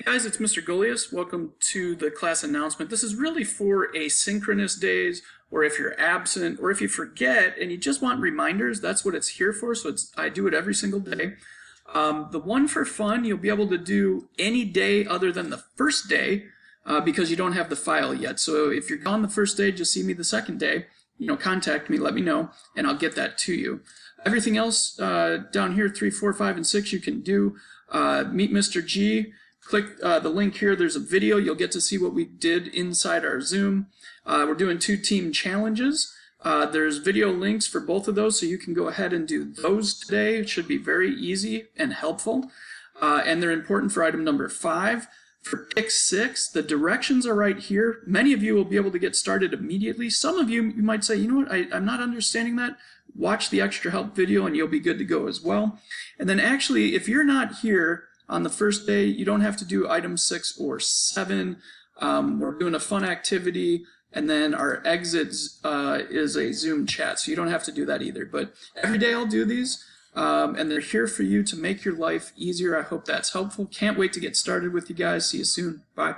Hey guys, it's Mr. Golias. Welcome to the class announcement. This is really for asynchronous days, or if you're absent, or if you forget and you just want reminders, that's what it's here for. So I do it every single day. The one for fun, you'll be able to do any day other than the first day because you don't have the file yet. So if you're gone the first day, just see me the second day. Contact me, let me know, and I'll get that to you. Everything else down here, 3, 4, 5, and 6, you can do. Meet Mr. G. Click the link here. There's a video. You'll get to see what we did inside our Zoom. We're doing 2 team challenges. There's video links for both of those, so you can go ahead and do those today. It should be very easy and helpful. And they're important for item number 5. For pick 6, the directions are right here. Many of you will be able to get started immediately. Some of you might say, you know what, I'm not understanding that. Watch the extra help video and you'll be good to go as well. And then actually, if you're not here on the first day, you don't have to do item 6 or 7. We're doing a fun activity, and then our exits is a Zoom chat, so you don't have to do that either. But every day I'll do these, and they're here for you to make your life easier. I hope that's helpful. Can't wait to get started with you guys. See you soon. Bye.